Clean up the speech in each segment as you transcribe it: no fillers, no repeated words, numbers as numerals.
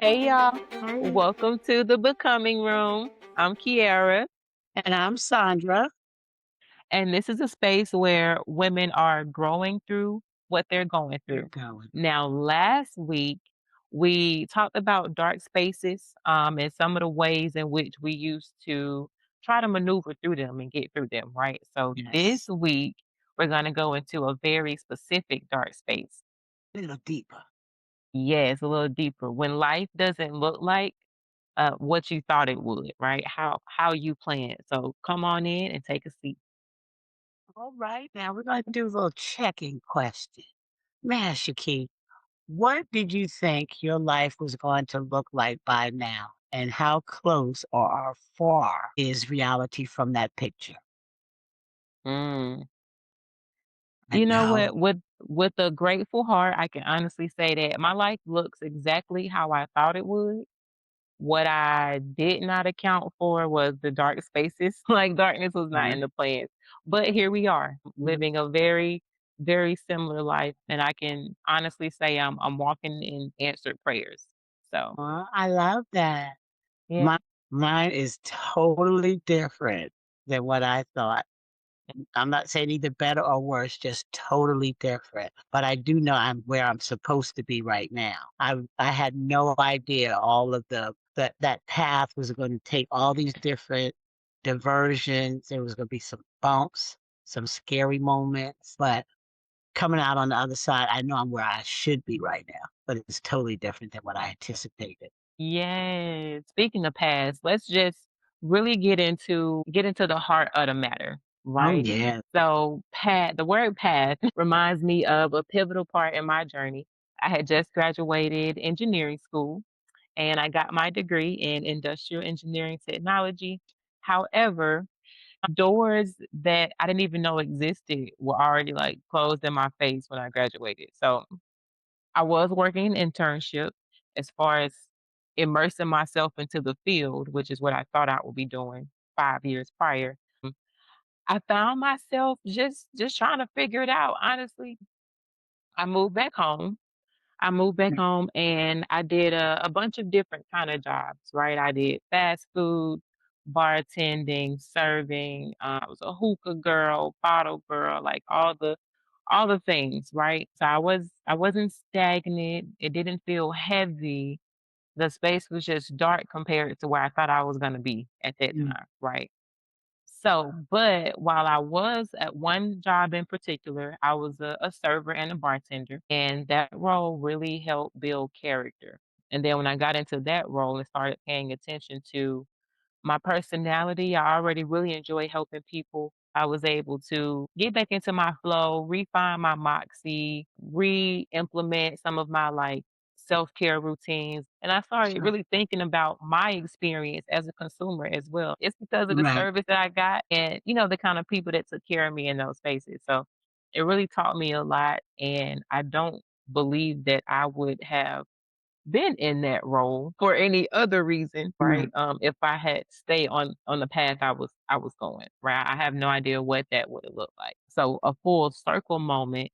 Hey y'all, Hi. welcome to the Becoming Room. I'm Kiara, And I'm Sandra. and this is a space where women are growing through what they're going You're through. going. Now, last week we talked about dark spaces and some of the ways in which we used to try to maneuver through them and get through them, right? So, this Yes. week we're going to go into a very specific dark space. A little deeper. Yes, a little deeper. When life doesn't look like what you thought it would, right? How you planned. So come on in and take a seat. All right. Now we're going to do a little checking question. Let me ask you, Keith, what did you think your life was going to look like by now? And how close or far is reality from that picture? Mm. And You know how what? With a grateful heart, I can honestly say that my life looks exactly how I thought it would. What I did not account for was the dark spaces. Like darkness was not in right. the plans. But here we are, Mhm. living a very, very similar life. And I can honestly say I'm walking in answered prayers. So Well, I love that. yeah. My, mine is totally different than what I thought. I'm not saying either better or worse, just totally different. But I do know I'm where I'm supposed to be right now. I had no idea all of that path was going to take all these different diversions. There was going to be some bumps, some scary moments, but coming out on the other side, I know I'm where I should be right now. But it's totally different than what I anticipated. Yes. Speaking of past, let's just really get into the heart of the matter, Oh right? yeah. So, the word path reminds me of a pivotal part in my journey. I had just graduated engineering school and I got my degree in industrial engineering technology. However, doors that I didn't even know existed were already like closed in my face when I graduated. So, I was working an internship as far as immersing myself into the field, which is what I thought I would be doing 5 years prior. I found myself just trying to figure it out, honestly. I moved back home. I moved back home and I did a bunch of different kind of jobs, right? I did fast food, bartending, serving. I was a hookah girl, bottle girl, like all the things, right? So I wasn't stagnant. It didn't feel heavy. The space was just dark compared to where I thought I was gonna be at that Mm. time, right? So, but while I was at one job in particular, I was a server and a bartender, and that role really helped build character. And then when I got into that role and started paying attention to my personality, I already really enjoy helping people. I was able to get back into my flow, refine my moxie, re-implement some of my like self-care routines. And I started Sure. really thinking about my experience as a consumer as well. It's because of the Right. service that I got and, the kind of people that took care of me in those spaces. So it really taught me a lot. And I don't believe that I would have been in that role for any other reason, right? Right. If I had stayed on the path I was going, right? I have no idea what that would have looked like. So a full circle moment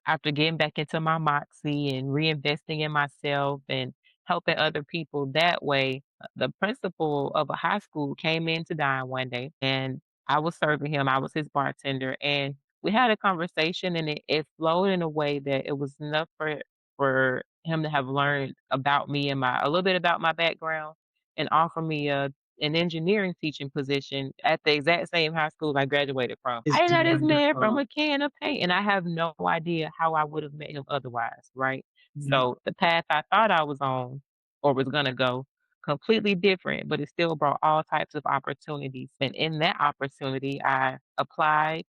after getting back into my moxie and reinvesting in myself and helping other people that way, the principal of a high school came in to dine one day and I was serving him. I was his bartender and we had a conversation and it flowed in a way that it was enough for him to have learned about me and my a little bit about my background and offer me an engineering teaching position at the exact same high school I graduated from. It's I know this man from wonderful. a can of paint, and I have no idea how I would have met him otherwise, right? Mhm. So the path I thought I was on or was gonna go, completely different, but it still brought all types of opportunities. And in that opportunity, I applied,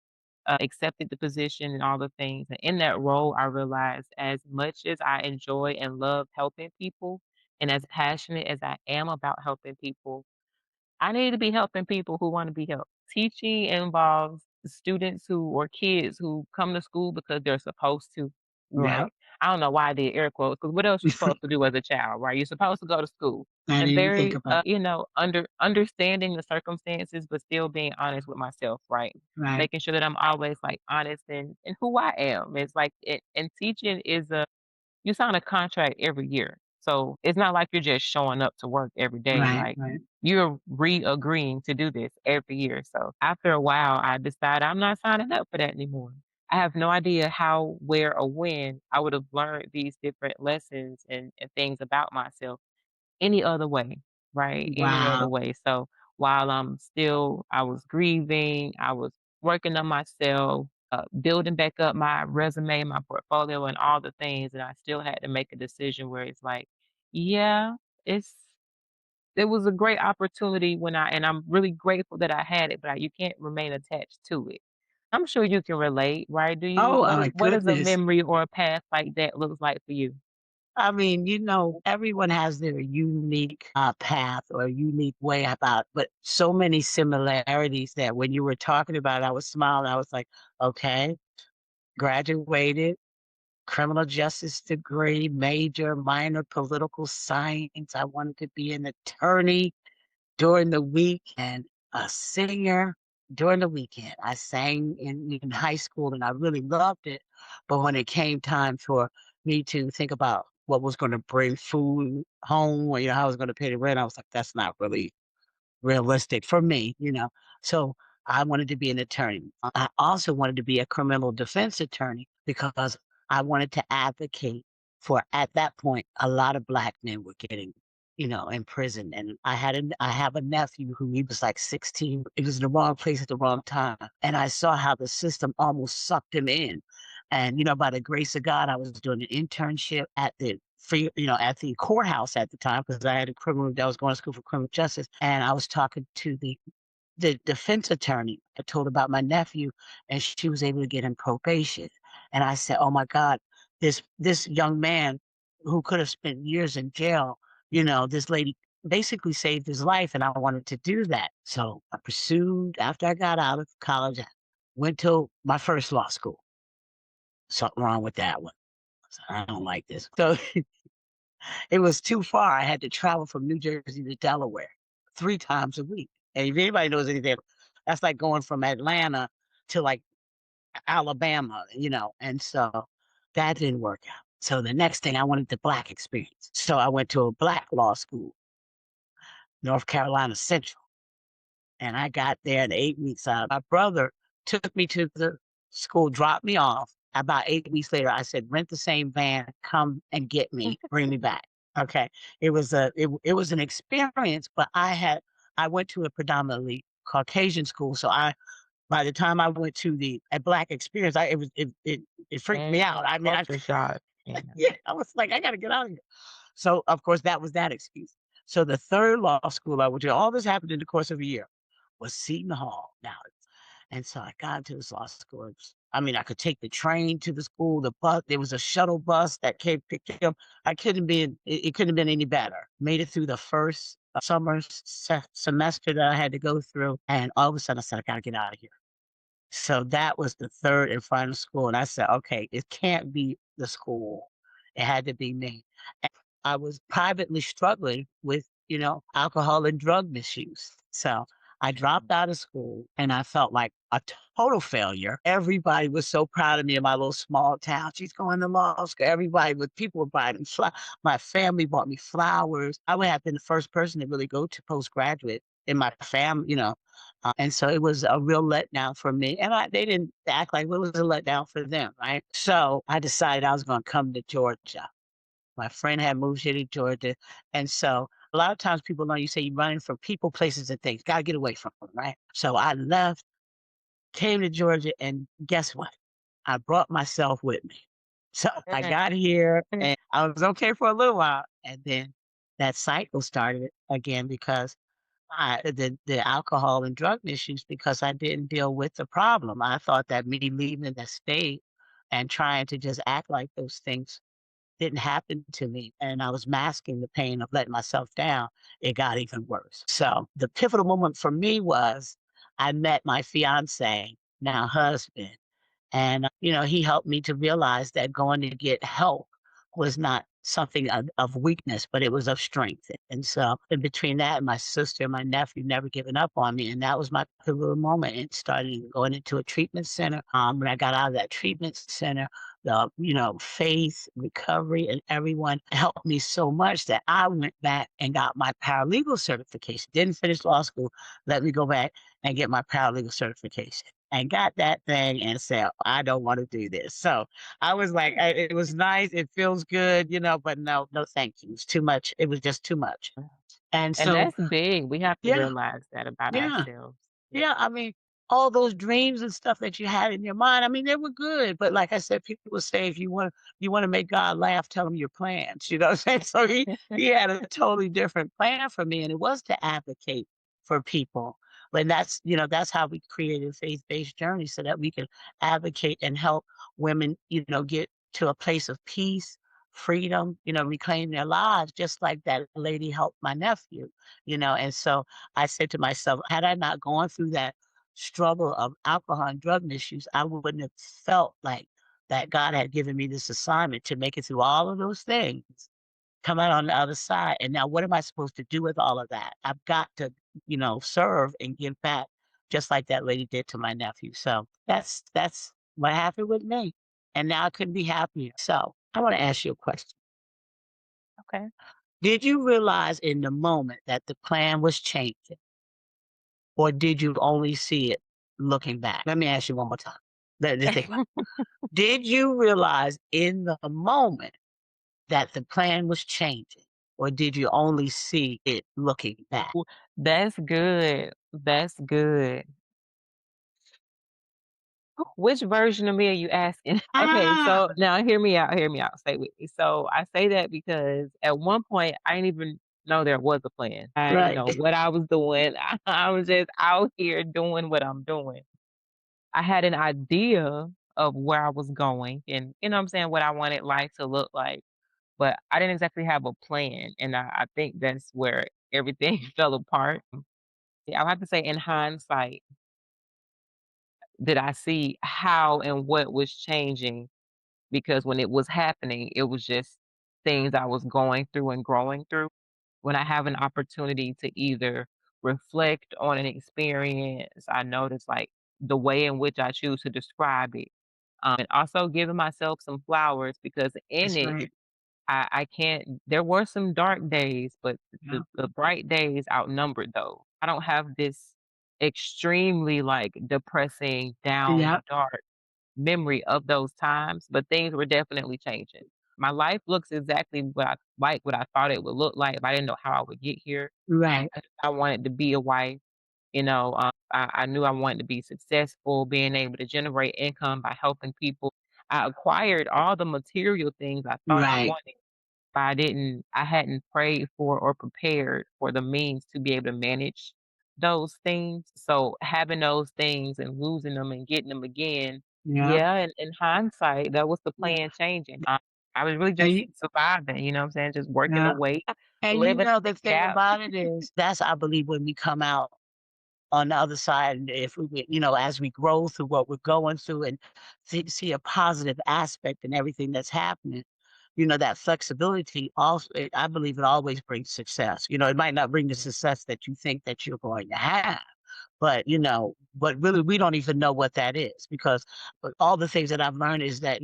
accepted the position and all the things. And in that role, I realized as much as I enjoy and love helping people, and as passionate as I am about helping people, I need to be helping people who want to be helped. Teaching involves students who or kids who come to school because they're supposed to, Yeah. right? I don't know why I did air quotes, 'cause what else you supposed to do as a child, right? You're supposed to go to school. I didn't And even think very, about understanding the circumstances, but still being honest with myself, right? right, Making sure that I'm always, like, honest in who I am. It's like and teaching is a you sign a contract every year. So it's not like you're just showing up to work every day. right, Like right, you're re-agreeing to do this every year. So after a while, I decided I'm not signing up for that anymore. I have no idea how, where, or when I would have learned these different lessons and things about myself any other way, right? Any other wow, way. So while I was grieving, I was working on myself, building back up my resume, my portfolio, and all the things. And I still had to make a decision where it's like, yeah, it's, it was a great opportunity and I'm really grateful that I had it, but you can't remain attached to it. I'm sure you can relate, right? Do you, oh my what is a goodness. memory or a path like that looks like for you? I mean, everyone has their unique path or unique way about, but so many similarities that when you were talking about it, I was smiling. I was like, okay, graduated, criminal justice degree, major, minor, political science. I wanted to be an attorney during the week and a singer during the weekend. I sang in high school and I really loved it. But when it came time for me to think about what was going to bring food home, or, how I was going to pay the rent, I was like, that's not really realistic for me. So I wanted to be an attorney. I also wanted to be a criminal defense attorney because I wanted to advocate for, at that point, a lot of black men were getting in prison. And I have a nephew who he was like 16. He was in the wrong place at the wrong time. And I saw how the system almost sucked him in. And by the grace of God, I was doing an internship at the at the courthouse at the time because I had a criminal that was going to school for criminal justice. And I was talking to the defense attorney. I told her about my nephew, and she was able to get him probation. And I said, "Oh my God, this young man who could have spent years in jail, this lady basically saved his life, and I wanted to do that." So I pursued. After I got out of college, I went to my first law school. Something wrong with that one. I don't like this. So it was too far. I had to travel from New Jersey to Delaware 3 times a week. And if anybody knows anything, that's like going from Atlanta to, like, Alabama. And so that didn't work out. So the next thing, I wanted the Black experience. So I went to a Black law school, North Carolina Central. And I got there in 8 weeks. My brother took me to the school, dropped me off. About 8 weeks later, I said, "Rent the same van, come and get me, bring me back." Okay. It was an experience, but I went to a predominantly Caucasian school. So by the time I went to the a Black experience, it freaked me out. I mean, Culture shock. Yeah. yeah, I was like, I gotta get out of here. So of course that was that excuse. So the third law school I went to, all this happened in the course of a year, was Seton Hall. And so I got into this law school. I mean, I could take the train to the school, the bus. There was a shuttle bus that came pick him. I couldn't be. It couldn't have been any better. Made it through the first summer semester that I had to go through, and all of a sudden I said, I got to get out of here. So that was the third and final school, and I said, "Okay, it can't be the school. It had to be me." And I was privately struggling with, alcohol and drug misuse. So I dropped out of school, and I felt like a total failure. Everybody was so proud of me in my little small town. "She's going to law school." People were buying me my family bought me flowers. I would have been the first person to really go to postgraduate in my family. And so it was a real letdown for me. And they didn't act like it was a letdown for them, right? So I decided I was going to come to Georgia. My friend had moved here to Georgia. And so a lot of times people know you say you're running from people, places, and things. Got to get away from them, right? So I left, came to Georgia, and guess what? I brought myself with me. So I Mhm. got here Mhm. and I was okay for a little while. And then that cycle started again because the alcohol and drug misuse, because I didn't deal with the problem. I thought that me leaving the state and trying to just act like those things didn't happen to me, and I was masking the pain of letting myself down. It got even worse. So the pivotal moment for me was I met my fiance, now husband, and he helped me to realize that going to get help was not something of weakness, but it was of strength. And so, in between that and my sister and my nephew never giving up on me, and that was my pivotal moment. And started going into a treatment center. When I got out of that treatment center, the faith, recovery, and everyone helped me so much that I went back and got my paralegal certification. Didn't finish law school, let me go back and get my paralegal certification. And got that thing and said, I don't want to do this. So I was like, it was nice, it feels good, but no, no, thank you. It's too much. It was just too much. And And so, that's big. We have to yeah, realize that about yeah. ourselves. Yeah. Yeah, I mean, all those dreams and stuff that you had in your mind, I mean, they were good, but like I said, people will say, if you wanna make God laugh, tell him your plans, you know what I'm saying? So he had a totally different plan for me, and it was to advocate for people. And that's how we created Faith-Based Journey, so that we can advocate and help women, get to a place of peace, freedom, reclaim their lives, just like that lady helped my nephew, and so I said to myself, had I not gone through that struggle of alcohol and drug misuse, I wouldn't have felt like that God had given me this assignment to make it through all of those things, come out on the other side. And now what am I supposed to do with all of that? I've got to, serve and give back just like that lady did to my nephew. So that's what happened with me. And now I couldn't be happier. So I want to ask you a question. Okay. Did you realize in the moment that the plan was changing? Or did you only see it looking back? Let me ask you one more time. Just think about it. Did you realize in the moment that the plan was changing, or did you only see it looking back? Ooh, that's good. That's good. Which version of me are you asking? Okay, Ah, so now hear me out, stay with me. So I say that because at one point I didn't even know there was a plan. I didn't right. know what I was doing. I was just out here doing what I'm doing. I had an idea of where I was going and you know what I'm saying, what I wanted life to look like, but I didn't exactly have a plan. And I think that's where everything fell apart. Yeah, I'll have to say in hindsight, did I see how and what was changing because when it was happening, it was just things I was going through and growing through. When I have an opportunity to either reflect on an experience, I notice like the way in which I choose to describe it. And also giving myself some flowers because in That's it, right. I can't, there were some dark days, but Yeah. the bright days outnumbered those. I don't have this extremely like depressing, down, Yeah. dark memory of those times, but things were definitely changing. My life looks exactly what I thought it would look like, but I didn't know how I would get here. Right. I wanted to be a wife, I knew I wanted to be successful, being able to generate income by helping people. I acquired all the material things I thought I Right. wanted, but I hadn't prayed for or prepared for the means to be able to manage those things. So having those things and losing them and getting them again, Yeah. yeah, in hindsight, that was the Yeah. plan changing. I was really And just surviving, you know what I'm saying? Just working yeah. away, And living the the thing gap. about it is that's, I believe, when we come out on the other side, and if as we grow through what we're going through and see a positive aspect in everything that's happening, that flexibility also, I believe it always brings success. It might not bring the success that you think that you're going to have, but really we don't even know what that is because all the things that I've learned is that,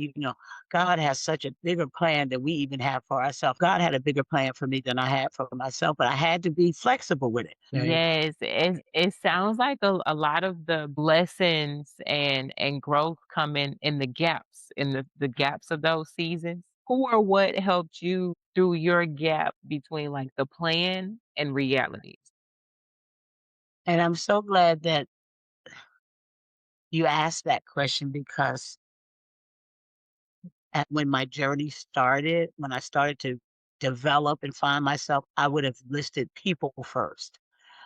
God has such a bigger plan than we even have for ourselves. God had a bigger plan for me than I had for myself, but I had to be flexible with it. Right. Yes, it sounds like a lot of the lessons and growth come in the gaps, in the gaps of those seasons. Who or what helped you through your gap between, like, the plan and realities? And I'm so glad that you asked that question because when my journey started, when I started to develop and find myself, I would have listed people first.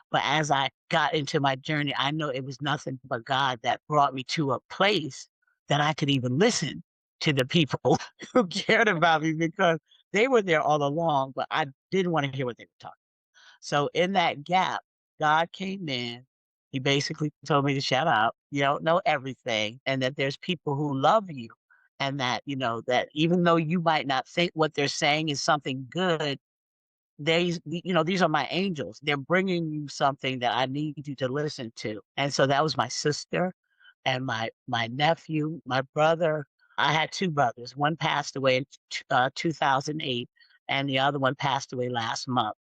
But as I got into my journey, I know it was nothing but God that brought me to a place that I could even listen to the people who cared about me because they were there all along, but I didn't want to hear what they were talking. So in that gap, God came in. He basically told me to shut up. You don't know everything, and that there's people who love you and that, that even though you might not think what they're saying is something good, these are my angels. They're bringing you something that I need you to listen to. And so that was my sister and my nephew, my brother. I had two brothers. One passed away in 2008, and the other one passed away last month,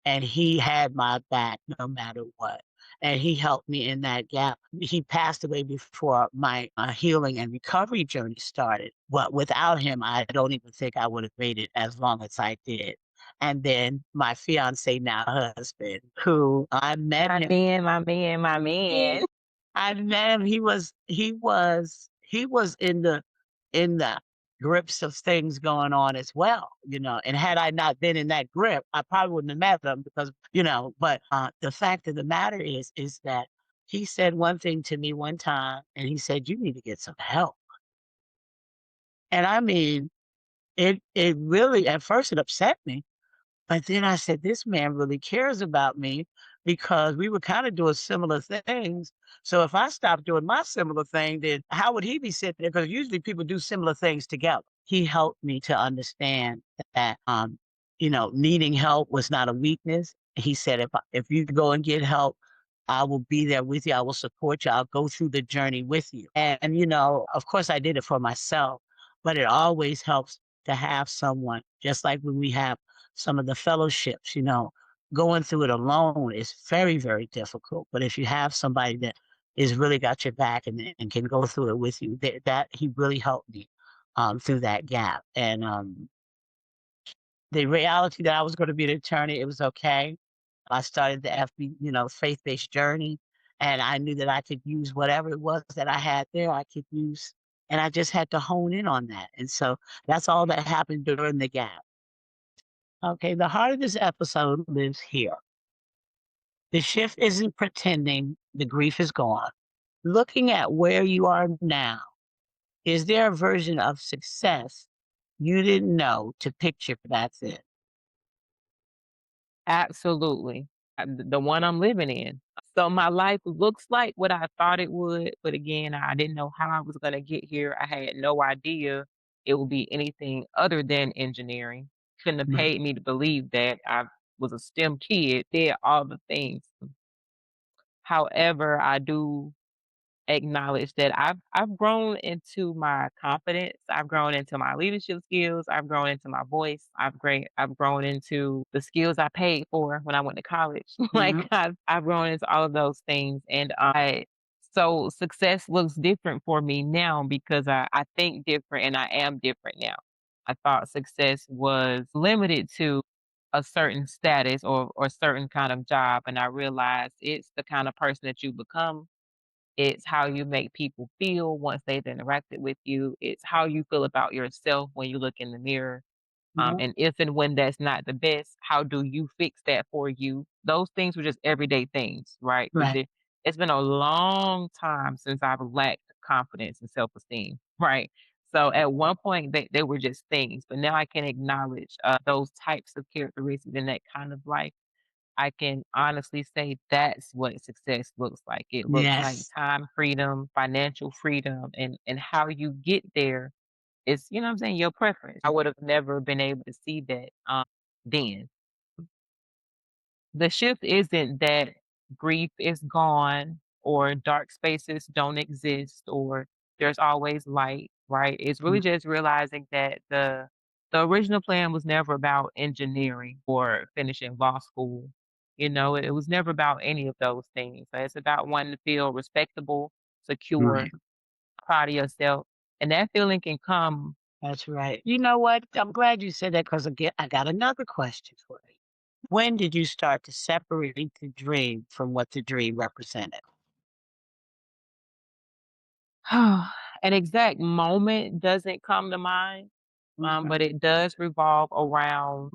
and he had my back no matter what. And he helped me in that gap. He passed away before my healing and recovery journey started. But without him, I don't even think I would have made it as long as I did. And then my fiance, now husband, who I met My him. man, my man, my He man. I met him, he was in the grips of things going on as well, and had I not been in that grip, I probably wouldn't have met him because, but, the fact of the matter is that he said one thing to me one time, and he said, "You need to get some help." And I mean, it really at first it upset me. But then I said, "This man really cares about me," because we were kinda doing similar things. So if I stopped doing my similar thing, then how would he be sitting there? Because usually people do similar things together. He helped me to understand that, needing help was not a weakness. He said, "If you go and get help, I will be there with you. I will support you. I'll go through the journey with you." And, of course, I did it for myself, but it always helps to have someone, just like when we have some of the fellowships, going through it alone is very, very difficult. But if you have somebody that is really got your back and can go through it with you, that he really helped me through that gap. And the reality that I was going to be an attorney, it was okay. I started the FB, faith-based journey, and I knew that I could use whatever it was that I had there. I could use, and I just had to hone in on that. And so that's all that happened during the gap. Okay, the heart of this episode lives here. The shift isn't pretending the grief is gone. Looking at where you are now, is there a version of success you didn't know to picture that's it? Absolutely. The one I'm living in. So my life looks like what I thought it would, but again, I didn't know how I was gonna get here. I had no idea it would be anything other than engineering. Couldn't have Right. paid me to believe that I was a STEM kid, did all the things. However, I do acknowledge that I've grown into my confidence. I've grown into my leadership skills. I've grown into my voice. I've grown into the skills I paid for when I went to college. Yeah. Like I've grown into all of those things, and I so success looks different for me now because I think different and I am different now. I thought success was limited to a certain status or certain kind of job, and I realized it's the kind of person that you become. It's how you make people feel once they've interacted with you. It's how you feel about yourself when you look in the mirror. Yeah. And if and when that's not the best, how do you fix that for you? Those things were just everyday things, right? Right. It's been a long time since I've lacked confidence and self esteem, right? So at one point, they were just things, but now I can acknowledge those types of characteristics in that kind of life. I can honestly say that's what success looks like. It looks like Yes. time freedom, financial freedom, and how you get there is, you know what I'm saying, your preference. I would have never been able to see that then. The shift isn't that grief is gone or dark spaces don't exist or there's always light, right? It's really Mm. just realizing that the original plan was never about engineering or finishing law school. You know, it was never about any of those things. It's about wanting to feel respectable, secure, Right. proud of yourself. And that feeling can come. That's right. You know what? I'm glad you said that because again, I got another question for you. When did you start to separate the dream from what the dream represented? An exact moment doesn't come to mind, Okay. but it does revolve around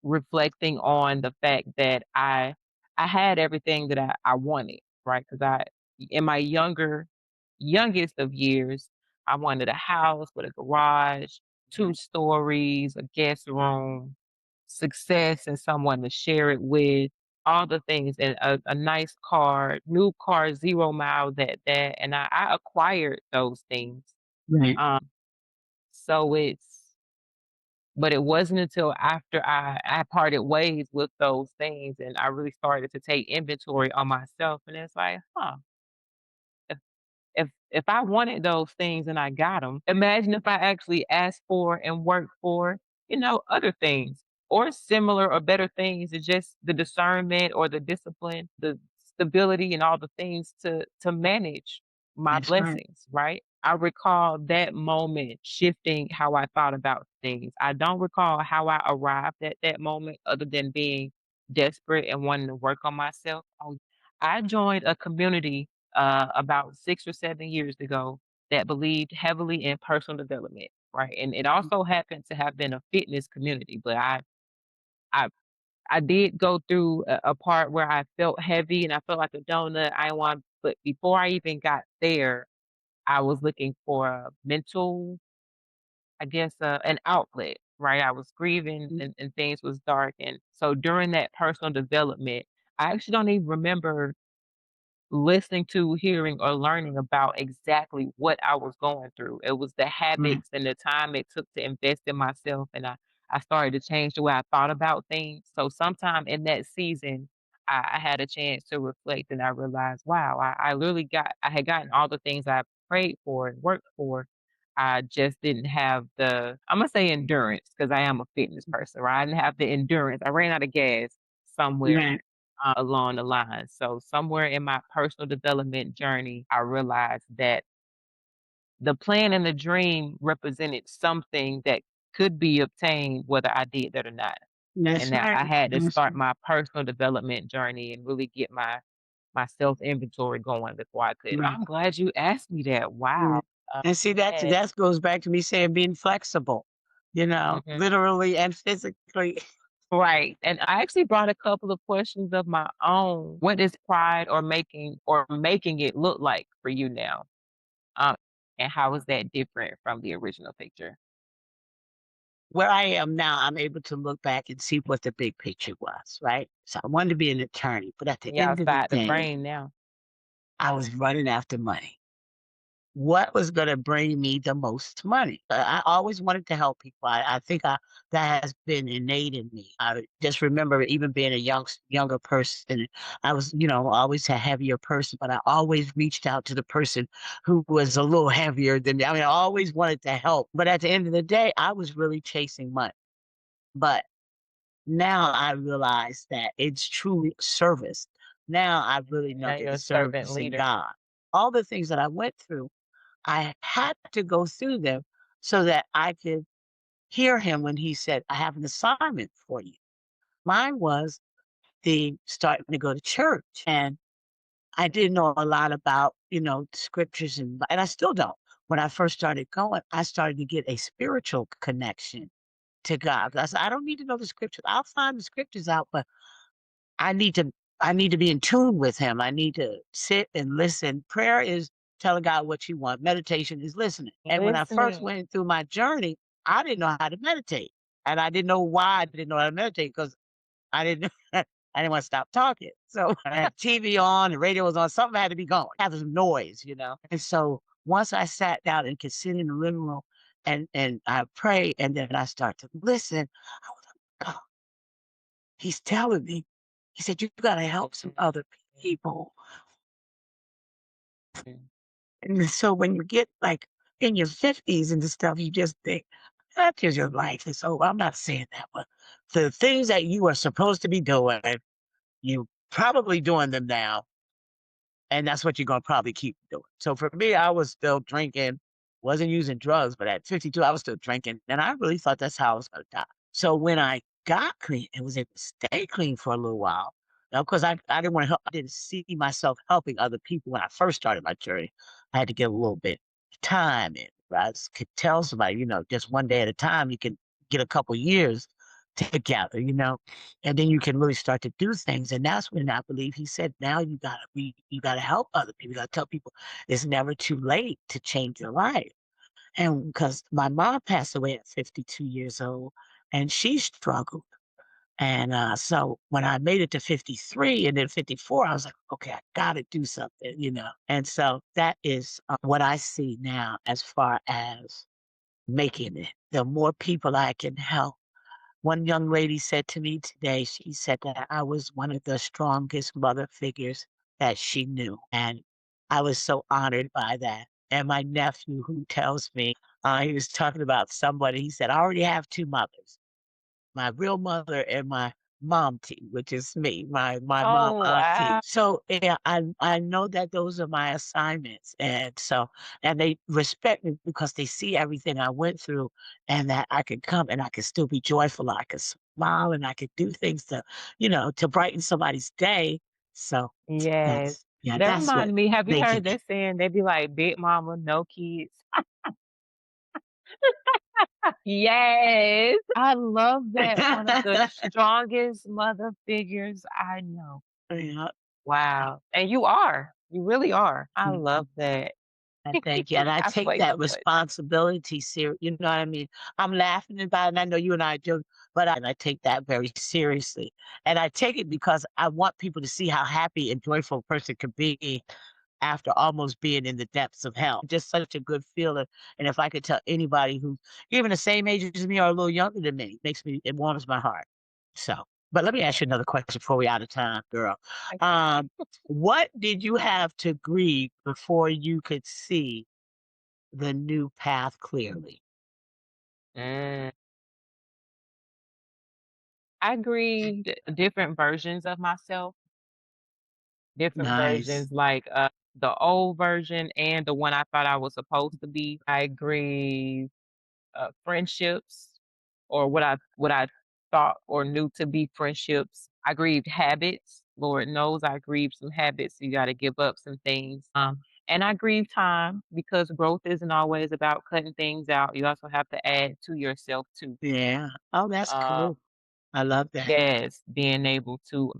reflecting on the fact that I had everything that I wanted, right? Because I in my youngest of years, I wanted a house with a garage, 2 stories, a guest room, success and someone to share it with, all the things, and a nice car, new car, 0 miles at that, and I acquired those things. Right. So it's but it wasn't until after I parted ways with those things and I really started to take inventory on myself, and it's like, "Huh, if if I wanted those things and I got them, imagine if I actually asked for and worked for, other things or similar or better things. It's just the discernment or the discipline, the stability and all the things to manage my That's right. blessings, right? I recall that moment shifting how I thought about things. I don't recall how I arrived at that moment other than being desperate and wanting to work on myself. I joined a community about 6 or 7 years ago that believed heavily in personal development, right? And it also happened to have been a fitness community, but I, I did go through a part where I felt heavy and I felt like a donut. I want, but before I even got there, I was looking for a mental, I guess, an outlet, right? I was grieving Mm. and things was dark, and so during that personal development, I actually don't even remember listening to, hearing, or learning about exactly what I was going through. It was the Right. habits and the time it took to invest in myself, and I started to change the way I thought about things. So sometime in that season, I had a chance to reflect, and I realized, wow, I literally I had gotten all the things I prayed for and worked for. I just didn't have I'm gonna say endurance because I am a fitness person, right? I didn't have the endurance. I ran out of gas somewhere Right. along the line. So somewhere in my personal development journey, I realized that the plan and the dream represented something that could be obtained whether I did that or not. That's And that right. I had to That's start right. my personal development journey and really get my self inventory going before I could. Right. I'm glad you asked me that. Wow. Right. And see, Yeah. that goes back to me saying being flexible, Mhm. literally and physically. Right. And I actually brought a couple of questions of my own. What is pride or making it look like for you now? Um, and how is that different from the original picture? Where I am now, I'm able to look back and see what the big picture was, right? So I wanted to be an attorney, but at the Yeah, end of the outside the day, brain now. I was running after money. What was gonna bring me the most money? I always wanted to help people. I think that has been innate in me. I just remember even being a younger person, I was, always a heavier person, but I always reached out to the person who was a little heavier than me. I mean, I always wanted to help, but at the end of the day, I was really chasing money. But now I realize that it's truly service. Now I really know Now that you're a it's servant service in leader. God. All the things that I went through, I had to go through them so that I could hear him when he said, "I have an assignment for you." Mine was the starting to go to church, and I didn't know a lot about, scriptures and I still don't. When I first started going, I started to get a spiritual connection to God. I said, "I don't need to know the scriptures. I'll find the scriptures out, but I need to I need to be in tune with him. I need to sit and listen. Prayer is telling God what you want. Meditation is listening. And when I first Listening. went through my journey, I didn't know how to meditate. And I didn't know why I didn't know how to meditate because I didn't I didn't want to stop talking. So I had TV on, the radio was on, something had to be going. Have some noise. And so once I sat down and could sit in the living room and I pray and then I start to listen, I was like, "Oh, he's telling me." He said, "You gotta help some other people." Mhm. And so when you get, like, in your 50s and stuff, you just think, "After your life is over." I'm not saying that, but the things that you are supposed to be doing, you probably doing them now. And that's what you're gonna probably keep doing. So for me, I was still drinking, wasn't using drugs, but at 52, I was still drinking, and I really thought that's how I was gonna die. So when I got clean and was able to stay clean for a little while, because I didn't want to help, I didn't see myself helping other people when I first started my journey. I had to give a little bit of time, and could tell somebody, just one day at a time, you can get a couple years together. And then you can really start to do things. And that's when I believe he said, now you gotta help other people. You gotta tell people it's never too late to change your life. And because my mom passed away at 52 years old and she struggled. And so when I made it to 53 and then 54, I was like, okay, I got to do something, you know. And so that is what I see now as far as making it. The more people I can help. One young lady said to me today, she said that I was one of the strongest mother figures that she knew. And I was so honored by that. And my nephew, who tells me, he was talking about somebody, he said, I already have two mothers, my real mother and my momty, which is me, my mom Oh, auntie. wow. So yeah, I know that those are my assignments, and so and they respect me because they see everything I went through, and that I can come and I can still be joyful. I can smile and I can do things to, to brighten somebody's day. So Yes. That that's what reminded me, have you making heard it. that saying? They be like, "Big mama, no kids." Yes, I love that. One of the strongest mother figures I know. Yeah. Wow. And you are. You really are. I love Mhm. that. And thank you, and I I take play that too much. responsibility you know what I mean? I'm laughing about it, and I know you and I joke, but I take that very seriously, and I take it because I want people to see how happy and joyful a person can be after almost being in the depths of hell. Just such a good feeling, and if I could tell anybody who's even the same age as me or a little younger than me, it warms my heart. So, but let me ask you another question before we're out of time, girl. Okay. Um, what did you have to grieve before you could see the new path clearly? Mm. I grieved different versions of myself, different Nice. versions, like the old version and the one I thought I was supposed to be. I grieved friendships or what I thought or knew to be friendships. I grieved habits. Lord knows I grieved some habits. You got to give up some things. And I grieve time because growth isn't always about cutting things out. You also have to add to yourself too. Yeah. Oh, that's Um, cool. I love that. yes, being able to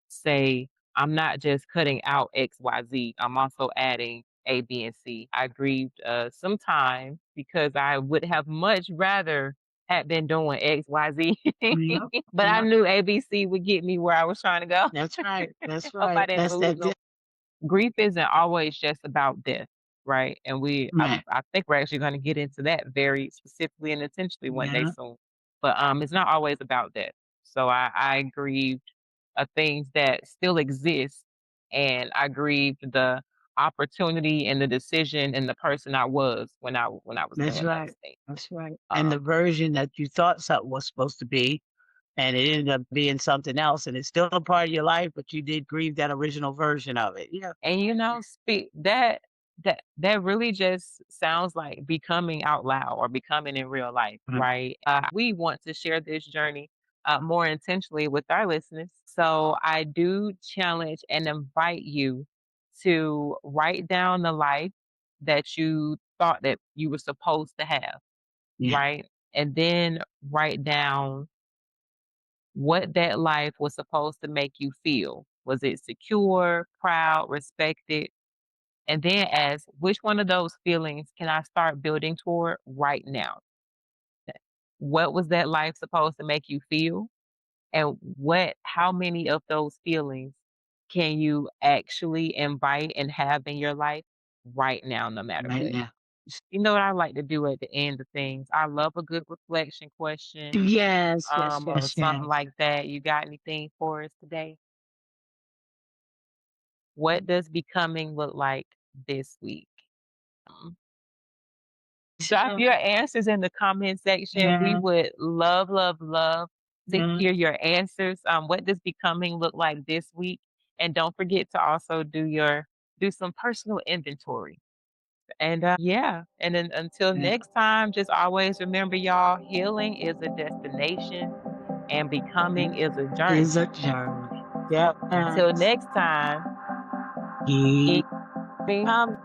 say, I'm not just cutting out XYZ, I'm also adding A, B, and C. I grieved some time because I would have much rather had been doing XYZ, Yep. but I Yep. knew ABC would get me where I was trying to go. That's right. That's Hope I right. didn't That's lose that. no grief isn't always just about death, right? And Right. I think we're actually going to get into that very specifically and intentionally one day Yeah. soon. But it's not always about death. So I grieved things that still exist, and I grieved the opportunity and the decision and the person I was when I was That's doing those right. things. That's right. And the Um, version that you thought something was supposed to be, and it ended up being something else, and it's still a part of your life, but you did grieve that original version of it. Yeah. And speak that really just sounds like becoming out loud or becoming in real life, Mhm. right? We want to share this journey more intentionally with our listeners. So I do challenge and invite you to write down the life that you thought that you were supposed to have, Yeah. right? And then write down what that life was supposed to make you feel. Was it secure, proud, respected? And then ask, which one of those feelings can I start building toward right now? What was that life supposed to make you feel? And how many of those feelings can you actually invite and have in your life right now, no matter Right what? now. You know what I like to do at the end of things? I love a good reflection question, Yes. Yes. or Yes. something Yes. like that. You got anything for us today? What does becoming look like this week? Um, Drop So, your answers in the comment section. We yeah. would love, love, love to Yeah. hear your answers. What does becoming look like this week? And don't forget to also do some personal inventory. And yeah, and then until Yeah. next time, just always remember, y'all, healing is a destination and becoming is a Is journey. a journey. Yep. Until next time, Keep keep coming.